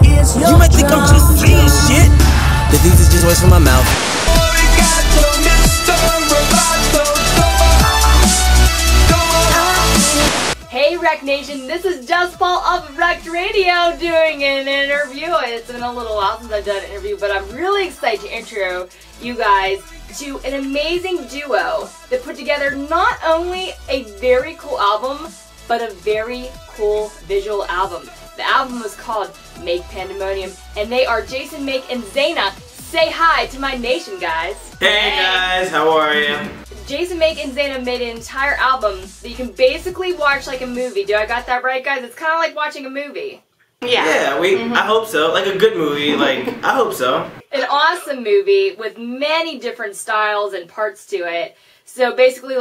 You might think I'm just saying shit, but these are just words from my mouth. Hey Rec Nation, this is Just Paul of Rec Radio doing an interview. It's been a little while since I've done an interview, but I'm really excited to intro you guys to an amazing duo that put together not only a very cool album, but a very cool visual album. The album was called Make Pandamonium, and they are Jason, Maek, and Zaena. Say hi to my nation, guys. Hey guys, how are you? Jason, Maek, and Zaena made an entire album that you can basically watch like a movie. Do I got that right, guys? It's kind of like watching a movie. Yeah, I hope so. Like a good movie, I hope so. An awesome movie with many different styles and parts to it. So basically,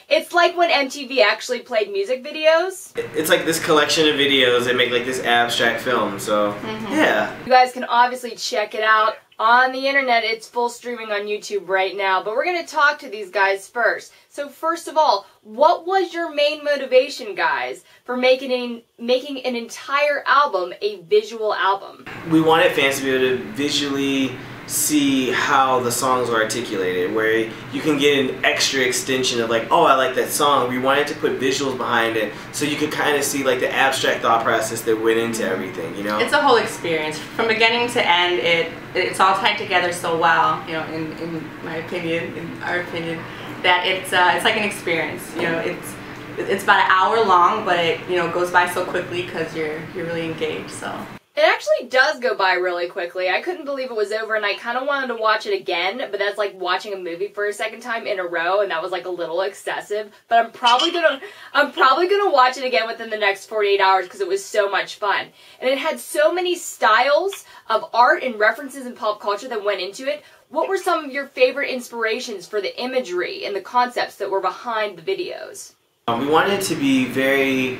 it's like when MTV actually played music videos. It's like this collection of videos that make like this abstract film, so yeah. You guys can obviously check it out on the internet. It's full streaming on YouTube right now, but we're going to talk to these guys first. So first of all, what was your main motivation, guys, for making an entire album a visual album? We wanted fans to be able to visually see how the songs are articulated, where you can get an extra extension of like, oh, I like that song. We wanted to put visuals behind it so you could kind of see like the abstract thought process that went into everything, you know? It's a whole experience. From beginning to end, it's all tied together so well, you know, in my opinion, in our opinion, that it's like an experience, you know. It's about an hour long, but it, you know, goes by so quickly because you're really engaged, so. It actually does go by really quickly. I couldn't believe it was over, and I kind of wanted to watch it again, but that's like watching a movie for a second time in a row, and that was like a little excessive. But I'm probably gonna watch it again within the next 48 hours because it was so much fun. And it had so many styles of art and references and pop culture that went into it. What were some of your favorite inspirations for the imagery and the concepts that were behind the videos? We wanted it to be very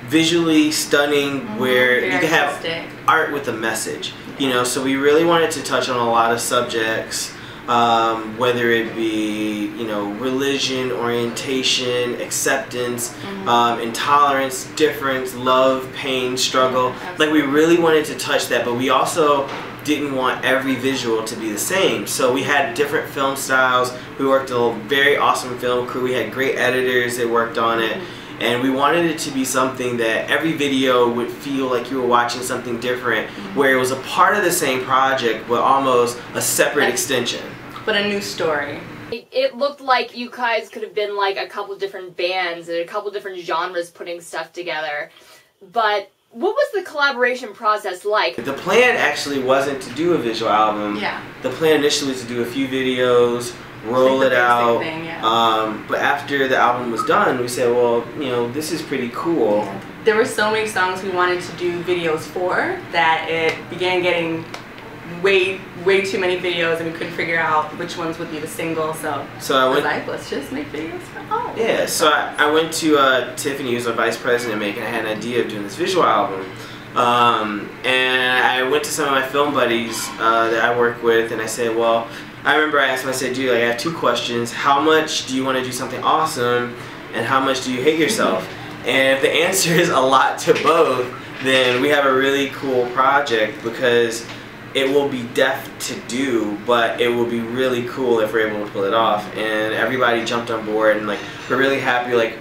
visually stunning, where you could have art with a message, you know. So we really wanted to touch on a lot of subjects, whether it be, you know, religion, orientation, acceptance, intolerance, difference, love, pain, struggle. Like, we really wanted to touch that, but we also didn't want every visual to be the same. So we had different film styles. We worked with a very awesome film crew. We had great editors that worked on it. And we wanted it to be something that every video would feel like you were watching something different, where it was a part of the same project, but almost a separate extension. But a new story. It looked like you guys could have been like a couple different bands and a couple different genres putting stuff together. But what was the collaboration process like? The plan actually wasn't to do a visual album. Yeah. The plan initially was to do a few videos, roll it out, but after the album was done, we said, well, you know, this is pretty cool. Yeah. There were so many songs we wanted to do videos for that it began getting way too many videos, and we couldn't figure out which ones would be the single, so I was like, let's just make videos for all. Yeah, so I went to Tiffany, who's our vice president, and I had an idea of doing this visual album. And I went to some of my film buddies that I work with, and I said, well, I remember I asked him, I said, dude, I have two questions. How much do you want to do something awesome, and how much do you hate yourself? And if the answer is a lot to both, then we have a really cool project, because it will be deft to do, but it will be really cool if we're able to pull it off. And everybody jumped on board, and like, we're really happy. Like,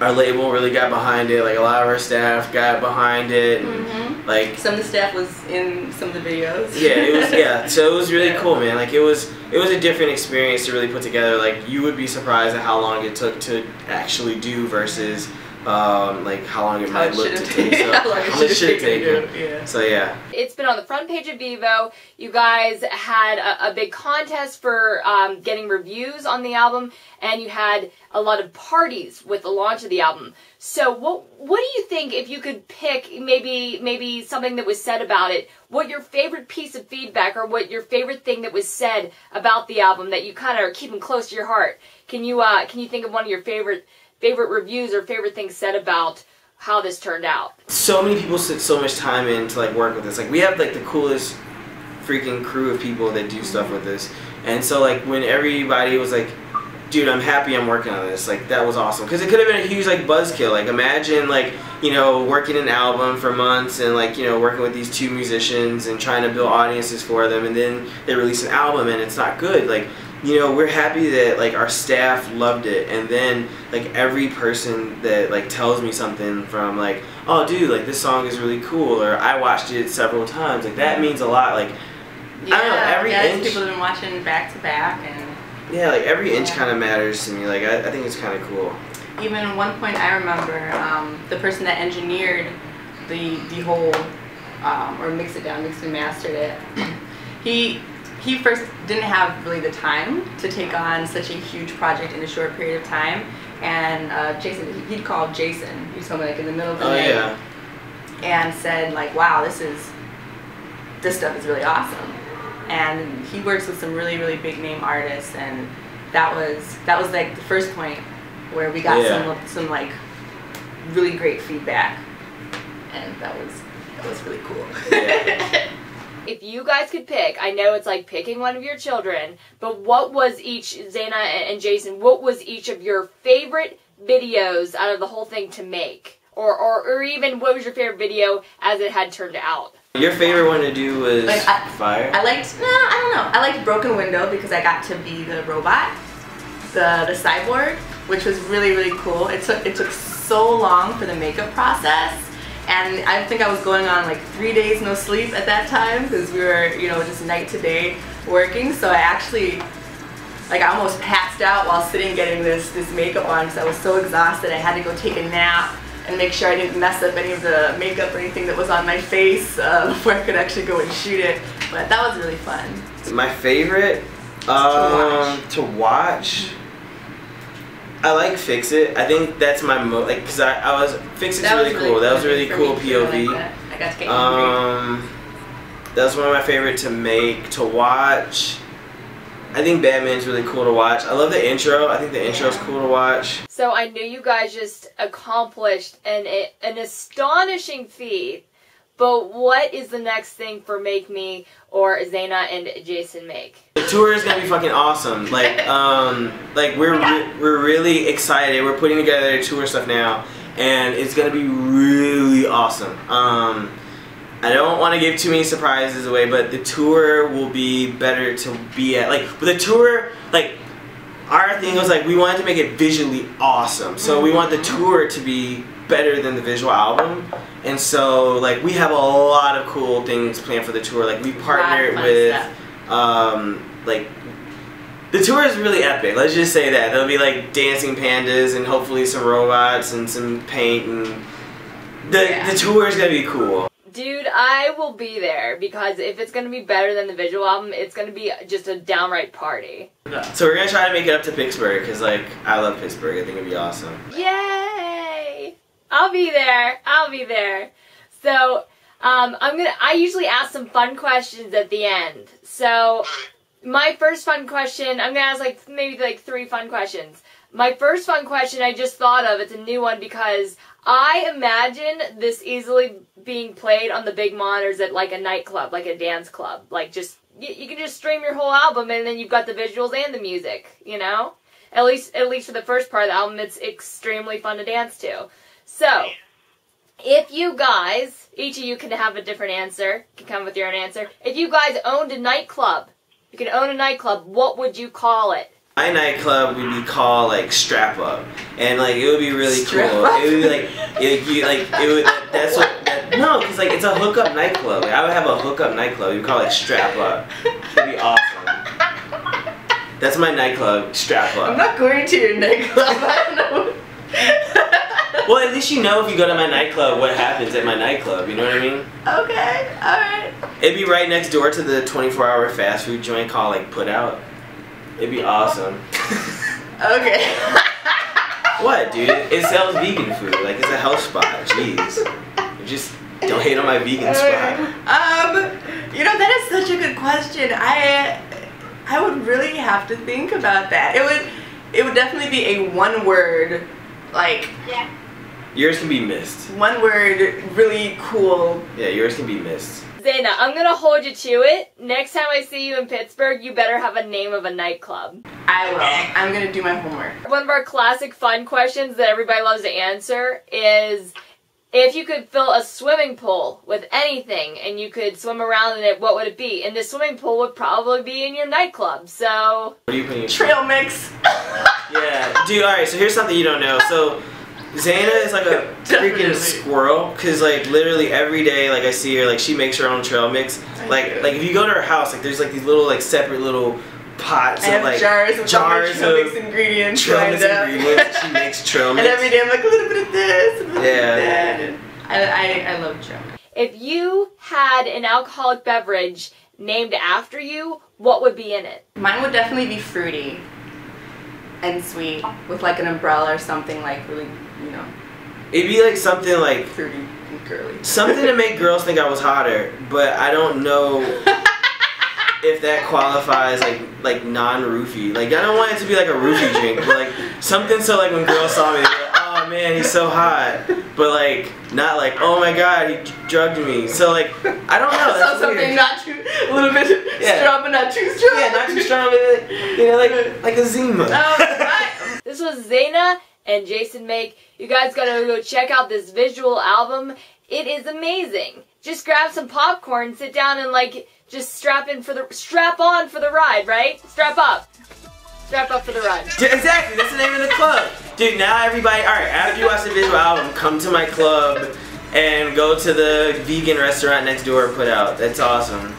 our label really got behind it. Like, a lot of our staff got behind it. And, like, some of the staff was in some of the videos. Yeah, it was. So it was really cool, man. Like, it was a different experience to really put together. Like, you would be surprised at how long it took to actually do versus like how long it might look to take. So, how long it should take. Yeah. So yeah. It's been on the front page of Vivo. You guys had a big contest for getting reviews on the album, and you had a lot of parties with the launch of the album. So what do you think, if you could pick maybe something that was said about it, what your favorite piece of feedback, or what your favorite thing that was said about the album that you kind of are keeping close to your heart? Can you think of one of your favorite reviews or favorite things said about how this turned out? So many people put so much time in to like work with this. Like, we have like the coolest freaking crew of people that do stuff with this. And so like when everybody was like, dude, I'm happy I'm working on this. Like, that was awesome. Because it could have been a huge, like, buzzkill. Like, imagine, like, you know, working an album for months and, like, you know, working with these 2 musicians and trying to build audiences for them, and then they release an album and it's not good. Like, you know, we're happy that, like, our staff loved it, and then, like, every person that, like, tells me something from, like, oh, dude, like, this song is really cool, or I watched it several times, like, that means a lot. Like, yeah, I don't know, every inch. people have been watching back to back, and yeah, like, every inch kind of matters to me. Like, I think it's kind of cool. Even at one point, I remember the person that engineered the whole, or mixed and mastered it. He first didn't have really the time to take on such a huge project in a short period of time, and Jason, he'd called Jason. He told me, like, in the middle of the night, yeah. and said, like, wow, this stuff is really awesome. And he works with some really, really big name artists, and that was like the first point where we got some like really great feedback, and that was really cool. Yeah. If you guys could pick, I know it's like picking one of your children, but what was each, Zaena and Jason, what was each of your favorite videos out of the whole thing to make? Or even what was your favorite video as it had turned out? Your favorite one to do was Fire? I don't know. I liked Broken Window because I got to be the robot, the cyborg, which was really, really cool. It took so long for the makeup process, and I think I was going on like 3 days no sleep at that time because we were, you know, just night to day working. So I actually, like, I almost passed out while sitting getting this makeup on because I was so exhausted. I had to go take a nap and make sure I didn't mess up any of the makeup or anything that was on my face before I could actually go and shoot it. But that was really fun. My favorite to watch. I like Fix It. I think that's my like, because I was Fix It's really cool. That was really cool POV. I got to get hungry. That was one of my favorite to make, to watch. I think Batman's really cool to watch. I love the intro. I think the intro's cool to watch. So I knew you guys just accomplished an astonishing feat, but what is the next thing for Maek Me or Zaena and Jason make? The tour is gonna be fucking awesome. Like, we're really excited. We're putting together tour stuff now, and it's gonna be really awesome. I don't want to give too many surprises away, but the tour will be better to be at. Like, with the tour, like, our thing was, like, we wanted to make it visually awesome. So we want the tour to be better than the visual album. And so, like, we have a lot of cool things planned for the tour. Like, we partnered with, like, the tour is really epic. Let's just say that. There'll be, like, dancing pandas and hopefully some robots and some paint. And the tour is going to be cool. Dude, I will be there because if it's going to be better than the visual album, it's going to be just a downright party. So we're going to try to make it up to Pittsburgh because, like, I love Pittsburgh. I think it'd be awesome. Yay! I'll be there. I'll be there. So, I usually ask some fun questions at the end. So, my first fun question, I'm going to ask, like, maybe, like, 3 fun questions. My first fun question I just thought of, it's a new one because I imagine this easily being played on the big monitors at like a nightclub, like a dance club. Like, just, you can just stream your whole album and then you've got the visuals and the music, you know? At least for the first part of the album, it's extremely fun to dance to. So, if you guys, each of you can have a different answer, can come with your own answer. If you guys owned a nightclub, you can own a nightclub, what would you call it? My nightclub would be called, like, Strap Up, and, like, it would be really cool. It would be like, that's what, no, because, like, it's a hookup nightclub. Like, I would have a hookup nightclub. You would call it, like, Strap Up. It'd be awesome. That's my nightclub, Strap Up. I'm not going to your nightclub. I don't know. Well, at least you know if you go to my nightclub what happens at my nightclub. You know what I mean? Okay, all right. It'd be right next door to the 24-hour fast food joint called, like, Put Out. It'd be awesome. Okay. What, dude? It sells vegan food. Like, it's a health spot. Jeez. You just don't hate on my vegan spot. You know, that is such a good question. I would really have to think about that. It would definitely be a one-word, like... Yeah. Yours can be missed. One word, really cool. Yeah, yours can be missed. Zaena, I'm gonna hold you to it. Next time I see you in Pittsburgh, you better have a name of a nightclub. I will. I'm gonna do my homework. One of our classic fun questions that everybody loves to answer is, if you could fill a swimming pool with anything and you could swim around in it, what would it be? And this swimming pool would probably be in your nightclub, so... What are you putting? Trail mix. Yeah. Dude, alright, so here's something you don't know. So, Zaena is like a freaking squirrel, because like literally every day, like I see her, like she makes her own trail mix. Like if you go to her house, like there's like these little like separate little pots of like jars of trail mix ingredients. She makes trail mix. And every day I'm like a little bit of this, a little bit of that. I love trail mix. If you had an alcoholic beverage named after you, what would be in it? Mine would definitely be fruity and sweet with like an umbrella or something like really, you know. It'd be like something like fruity and curly. Something to make girls think I was hotter, but I don't know if that qualifies like non-roofie. Like I don't want it to be like a roofie drink, but like something so like when girls saw me, they're like, oh man, he's so hot. But like not like, oh my god, he drugged me. So like I don't know. That's so something not too, a little bit strong but not too strong. Yeah, not too strong, but you know, like a Zima. Oh, right. This was Zaena and Jason Maek. You guys gotta go check out this visual album. It is amazing. Just grab some popcorn, sit down, and like just strap on for the ride, right? Strap up for the ride. Exactly, that's the name of the club. Dude, now everybody, alright, after you watch the visual album, come to my club and go to the vegan restaurant next door put out. That's awesome.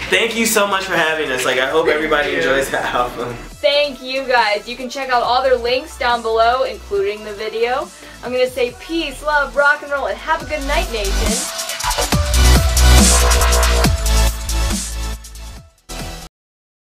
Thank you so much for having us. Like, I hope everybody enjoys the album. Thank you guys. You can check out all their links down below, including the video. I'm gonna say peace, love, rock and roll, and have a good night, nation.